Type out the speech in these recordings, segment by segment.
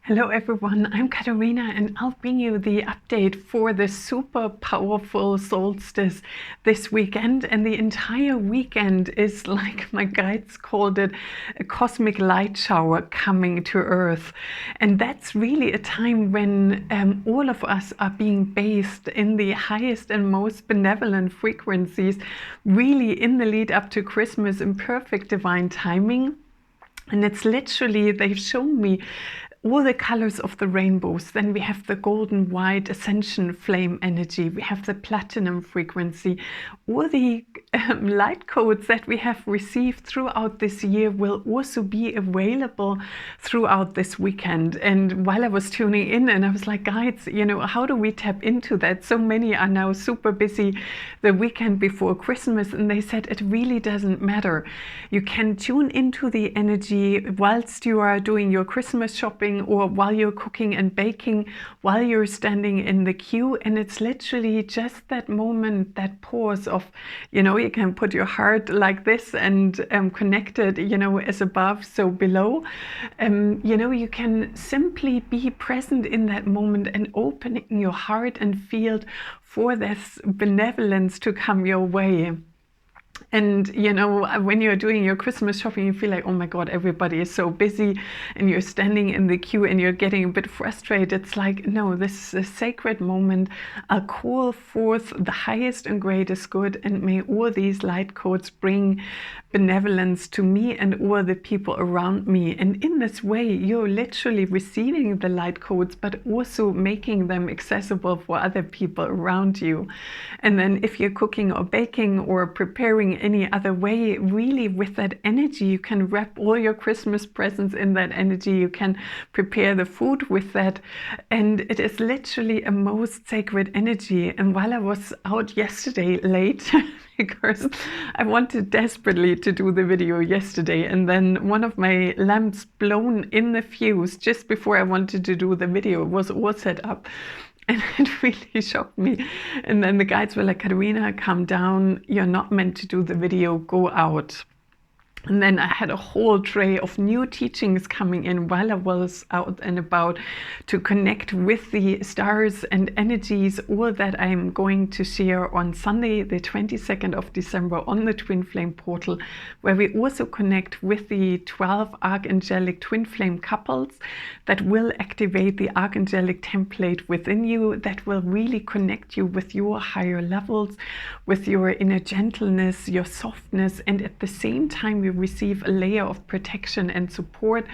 Hello everyone, I'm Katarina and I'll bring you the update for the super powerful solstice this weekend. And the entire weekend is, like my guides called it, a cosmic light shower coming to Earth. And that's really a time when all of us are being bathed in the highest and most benevolent frequencies, really in the lead up to Christmas in perfect divine timing. And it's literally, they've shown me all the colors of the rainbows. Then we have the golden white ascension flame energy. We have the platinum frequency. All the light codes that we have received throughout this year will also be available throughout this weekend. And while I was tuning in, and I was like, guides, how do we tap into that? So many are now super busy the weekend before Christmas. And they said it really doesn't matter. You can tune into the energy whilst you are doing your Christmas shopping, or while you're cooking and baking, while you're standing in the queue. And it's literally just that moment, that pause of, you can put your heart like this and connect it, as above, so below. You can simply be present in that moment and opening your heart and field for this benevolence to come your way. And when you're doing your Christmas shopping, you feel like, oh my God, everybody is so busy, and you're standing in the queue and you're getting a bit frustrated. It's like, no, this is a sacred moment. I'll call forth the highest and greatest good, and may all these light codes bring benevolence to me and all the people around me. And in this way, you're literally receiving the light codes, but also making them accessible for other people around you. And then if you're cooking or baking or preparing any other way, really with that energy, you can wrap all your Christmas presents in that energy. You can prepare the food with that. And it is literally a most sacred energy. And while I was out yesterday late, because I wanted desperately to do the video yesterday, and then one of my lamps blown in the fuse just before I wanted to do the video. It was all set up. And it really shocked me. And then the guides were like, Katarina, calm down. You're not meant to do the video. Go out. And then I had a whole tray of new teachings coming in while I was out and about to connect with the stars and energies, all that I'm going to share on Sunday, the 22nd of December on the Twin Flame portal, where we also connect with the 12 Archangelic Twin Flame couples that will activate the Archangelic template within you, that will really connect you with your higher levels, with your inner gentleness, your softness, and at the same time you receive a layer of protection and support.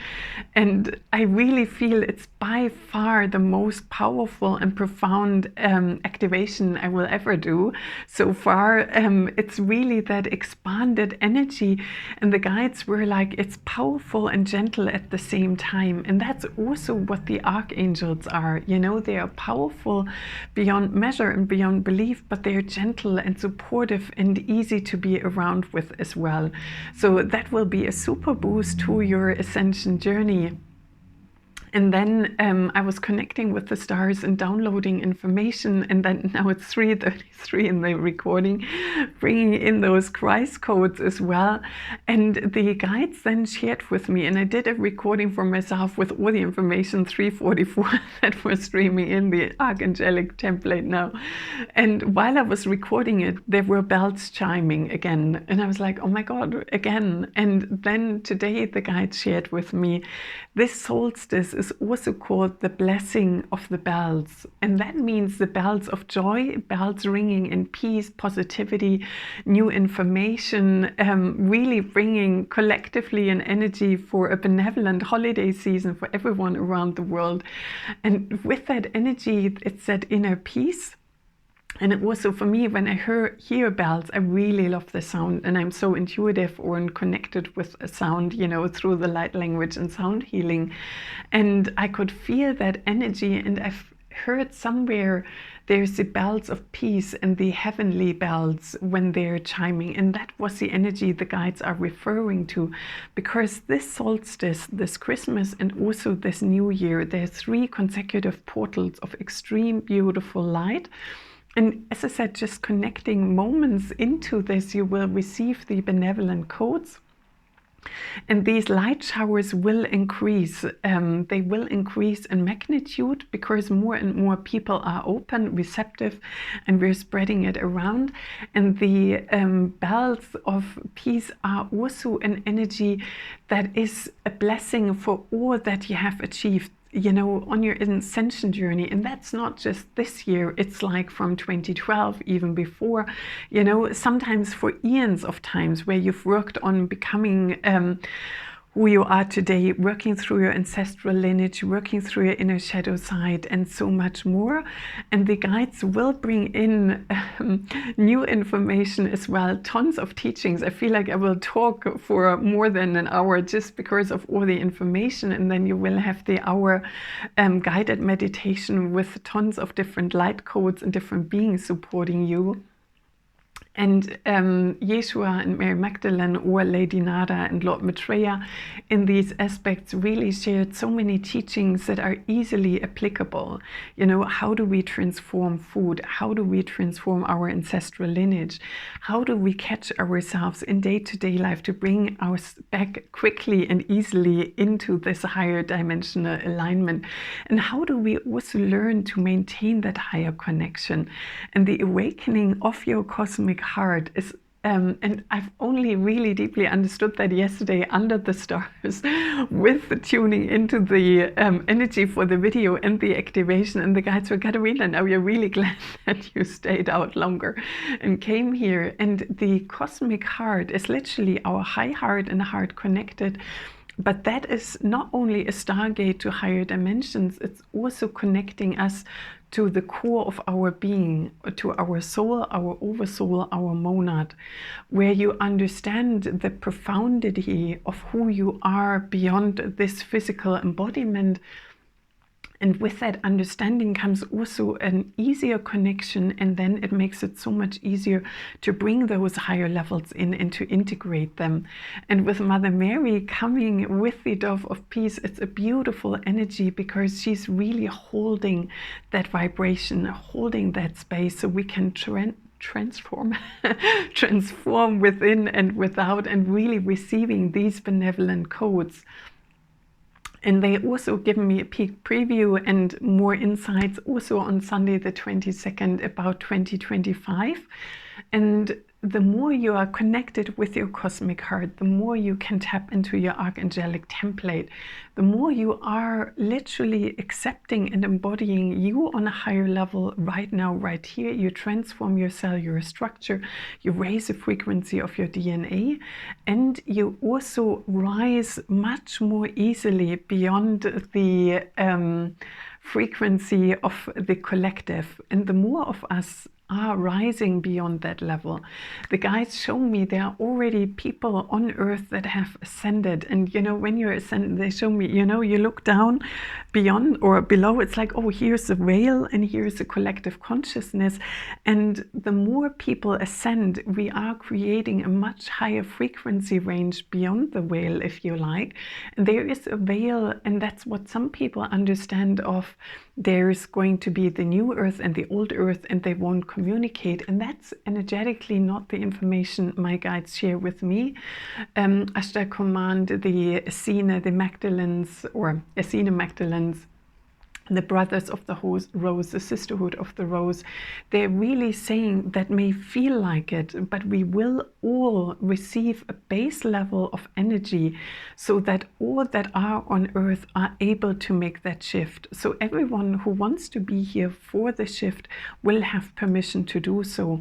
And I really feel it's by far the most powerful and profound activation I will ever do so far. It's really that expanded energy, and the guides were like, it's powerful and gentle at the same time. And that's also what the archangels are. They are powerful beyond measure and beyond belief, but they're gentle and supportive and easy to be around with as well. So that will be a super boost to your ascension journey. And then I was connecting with the stars and downloading information. And then now it's 3:33 in the recording, bringing in those Christ codes as well. And the guides then shared with me, and I did a recording for myself with all the information, 3:44, that was streaming in the Archangelic template now. And while I was recording it, there were bells chiming again. And I was like, oh my God, again. And then today the guides shared with me, this solstice is also called the blessing of the bells. And that means the bells of joy, bells ringing in peace, positivity, new information, really bringing collectively an energy for a benevolent holiday season for everyone around the world. And with that energy, it's that inner peace. And it also, for me, when I hear bells, I really love the sound, and I'm so intuitive or connected with a sound, through the light language and sound healing. And I could feel that energy, and I've heard somewhere there's the bells of peace and the heavenly bells when they're chiming. And that was the energy the guides are referring to, because this solstice, this Christmas, and also this New Year, there's 3 consecutive portals of extreme beautiful light. And as I said, just connecting moments into this, you will receive the benevolent codes. And these light showers will increase. They will increase in magnitude because more and more people are open, receptive, and we're spreading it around. And the bells of peace are also an energy that is a blessing for all that you have achieved, you know, on your ascension journey. And that's not just this year, it's like from 2012, even before, you know, sometimes for eons of times where you've worked on becoming who you are today, working through your ancestral lineage, working through your inner shadow side, and so much more. And the guides will bring in new information as well, tons of teachings. I feel like I will talk for more than an hour just because of all the information, and then you will have the hour guided meditation with tons of different light codes and different beings supporting you. And Yeshua and Mary Magdalene, or Lady Nada and Lord Maitreya, in these aspects really shared so many teachings that are easily applicable. You know, how do we transform food? How do we transform our ancestral lineage? How do we catch ourselves in day-to-day life to bring us back quickly and easily into this higher dimensional alignment? And how do we also learn to maintain that higher connection? And the awakening of your cosmic heart is, and I've only really deeply understood that yesterday under the stars with tuning into the energy for the video and the activation. And the guides were, Katarina, now we're really glad that you stayed out longer and came here. And the cosmic heart is literally our high heart and heart connected. But that is not only a stargate to higher dimensions, it's also connecting us to the core of our being, to our soul, our oversoul, our monad, where you understand the profundity of who you are beyond this physical embodiment. And with that understanding comes also an easier connection, and then it makes it so much easier to bring those higher levels in and to integrate them. And with Mother Mary coming with the Dove of Peace, it's a beautiful energy because she's really holding that vibration, holding that space, so we can transform within and without, and really receiving these benevolent codes. And they also give me a peek preview and more insights also on Sunday the 22nd about 2025. And the more you are connected with your cosmic heart, the more you can tap into your Archangelic template, the more you are literally accepting and embodying you on a higher level right now, right here. You transform your cellular structure, you raise the frequency of your DNA, and you also rise much more easily beyond the frequency of the collective. And the more of us are rising beyond that level, the guides show me there are already people on earth that have ascended. And you know, when you're ascended, they show me, you know, you look down beyond or below, it's like, oh, here's the veil and here's the collective consciousness. And the more people ascend, we are creating a much higher frequency range beyond the veil, if you like. And there is a veil, and that's what some people understand of. There's going to be the new earth and the old earth, and they won't communicate. And that's energetically not the information my guides share with me. Ashtar Command, the Essene, the Magdalenes, or Essene Magdalenes, the Brothers of the Rose, the Sisterhood of the Rose, they're really saying that may feel like it, but we will all receive a base level of energy so that all that are on earth are able to make that shift. So everyone who wants to be here for the shift will have permission to do so.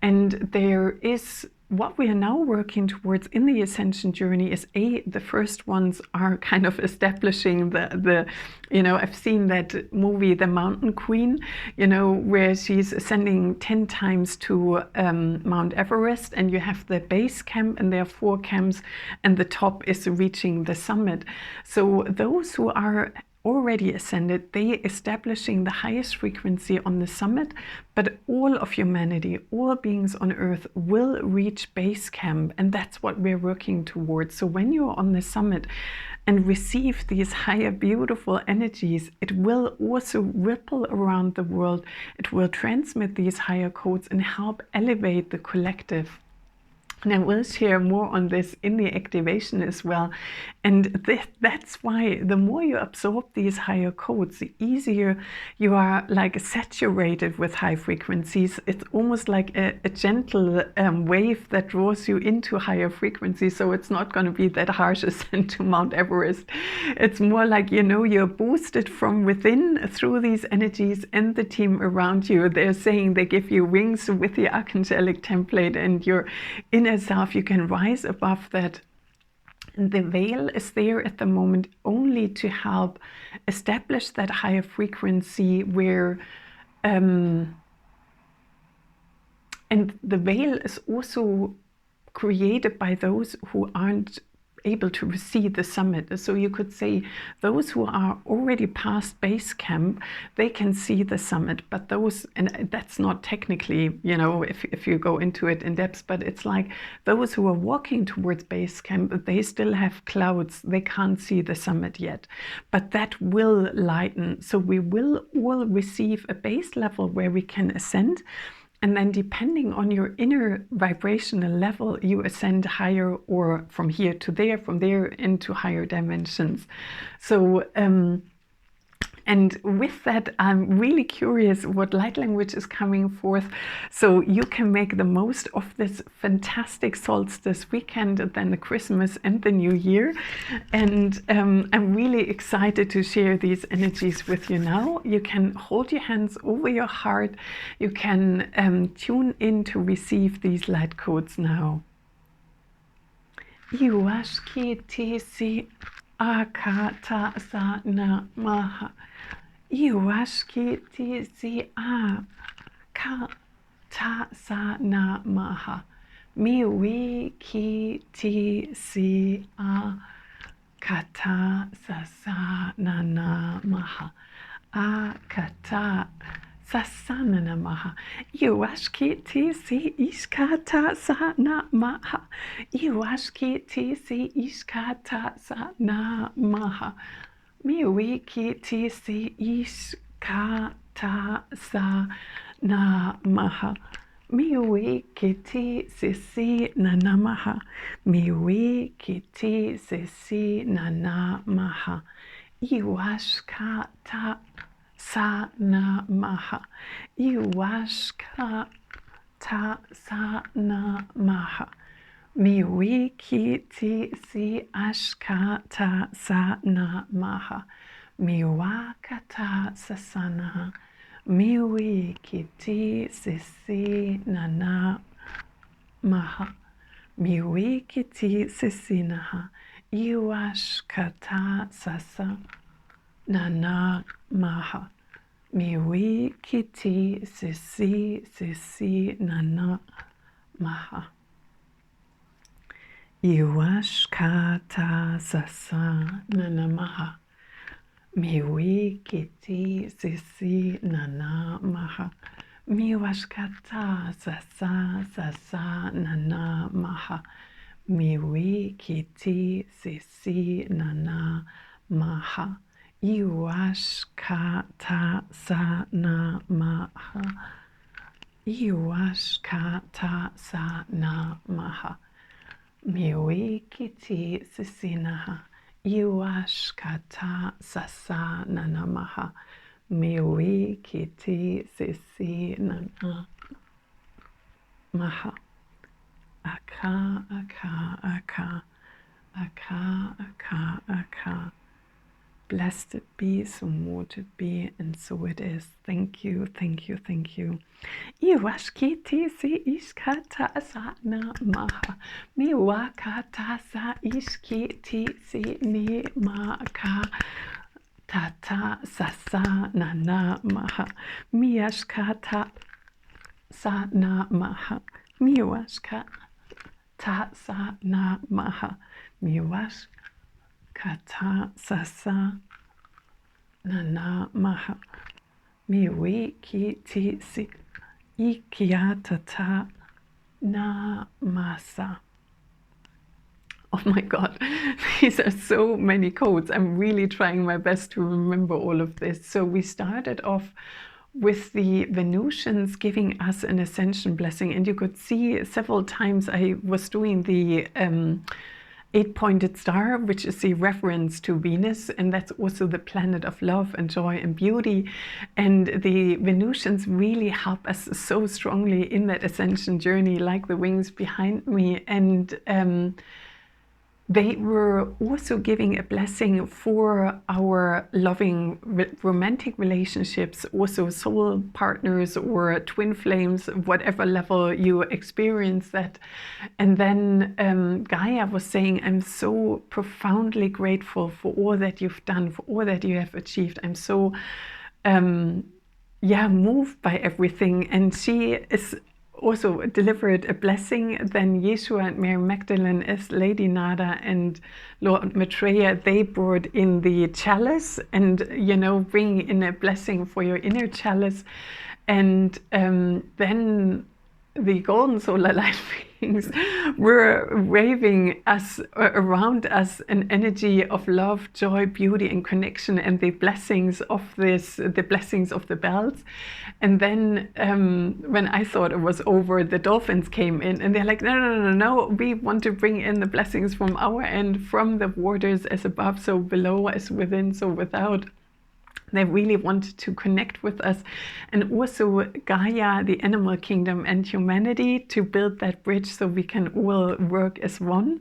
And there is what we are now working towards in the ascension journey is the first ones are kind of establishing the you know, I've seen that movie, The Mountain Queen, you know, where she's ascending 10 times to Mount Everest, and you have the base camp, and there are 4 camps, and the top is reaching the summit. So those who are already ascended, they establishing the highest frequency on the summit, but all of humanity, all beings on earth will reach base camp, and that's what we're working towards. So when you're on the summit and receive these higher beautiful energies, it will also ripple around the world. It will transmit these higher codes and help elevate the collective. And I will share more on this in the activation as well. And that's why the more you absorb these higher codes, the easier you are like saturated with high frequencies. It's almost like a gentle wave that draws you into higher frequencies. So it's not going to be that harsh ascent to Mount Everest. It's more like, you know, you're boosted from within through these energies, and the team around you, they're saying they give you wings with the Archangelic template, and your inner self, you can rise above that. And the veil is there at the moment only to help establish that higher frequency where and the veil is also created by those who aren't able to receive the summit. So you could say those who are already past base camp, they can see the summit, but those, and that's not technically, you know, if you go into it in depth, but it's like those who are walking towards base camp, they still have clouds, they can't see the summit yet, but that will lighten. So we will all receive a base level where we can ascend. And then depending on your inner vibrational level, you ascend higher, or from here to there, from there into higher dimensions. So, and with that, I'm really curious what light language is coming forth, so you can make the most of this fantastic solstice weekend, and then the Christmas and the New Year. And I'm really excited to share these energies with you now. You can hold your hands over your heart. You can tune in to receive these light codes now. Iwashki akata sa na maha. Iwashki tisi akata sa na maha. Miwi ki tisi akata sa na maha. Akata sasana namaha. Iwashki tisi iskata sa na maha. Iwashki tisi iskata sa na maha. Miwiki tisi iskata sa na maha. Miwiki tisi na namaha. Miwiki tisi na namaha. Iwashkata sa na maha. Iwashka ta sa na maha. Miwiki tisi ashka ta sa na maha. Miwakata sasana. Miwiki tisi na maha. Miwiki tisi naha. Iwashkata sasa na maha. Miwiki tisi na maha. Iwashkata sasa na maha. Miwiki tisi na maha. Miwashkata sasa na maha. Miwiki tisi na maha. Iwashkata sa na maha. Iwashkata sa na maha. Miwiki tisi naha. Iwashkata sasa na maha. Miwiki tisi na maha. Aka, aka, aka, aka, aka, aka. Blessed it be, so mote it be, and so it is. Thank you, thank you, thank you. Iwashki tisi iskata sa na maha. Miwakata sa iski tisi ni maka. Tata sasa na maha. Miyashkata sa na maha. Miwashka ta sa na maha. Miwash kata sasa na maha. Miwiki tisi ikiatata na masa. Oh my God, these are so many codes. I'm really trying my best to remember all of this. So we started off with the Venusians giving us an ascension blessing. And you could see several times I was doing the 8-pointed star, which is the reference to Venus, and that's also the planet of love and joy and beauty. And the Venusians really help us so strongly in that ascension journey, like the wings behind me. And they were also giving a blessing for our loving romantic relationships, also soul partners or twin flames, whatever level you experience that. And then Gaia was saying, I'm so profoundly grateful for all that you've done, for all that you have achieved. I'm so moved by everything. And she is also delivered a blessing. Then Yeshua and Mary Magdalene as Lady Nada and Lord Maitreya, they brought in the chalice and, bringing in a blessing for your inner chalice. And then the golden solar light beings were waving us around us an energy of love, joy, beauty, and connection, and the blessings of the blessings of the bells. And then when I thought it was over, the dolphins came in, and they're like, no, we want to bring in the blessings from our end, from the waters as above, so below, as within, so without. They really wanted to connect with us, and also Gaia, the animal kingdom, and humanity, to build that bridge so we can all work as one.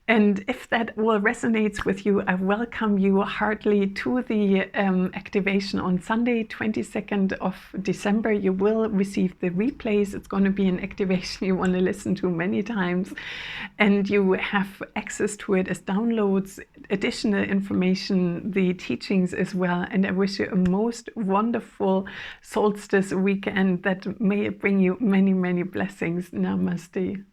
And if that all resonates with you, I welcome you heartily to the activation on Sunday, 22nd of December. You will receive the replays. It's going to be an activation you want to listen to many times. And you have access to it as downloads, additional information, the teachings as well. And I wish you a most wonderful solstice weekend that may bring you many, many blessings. Namaste.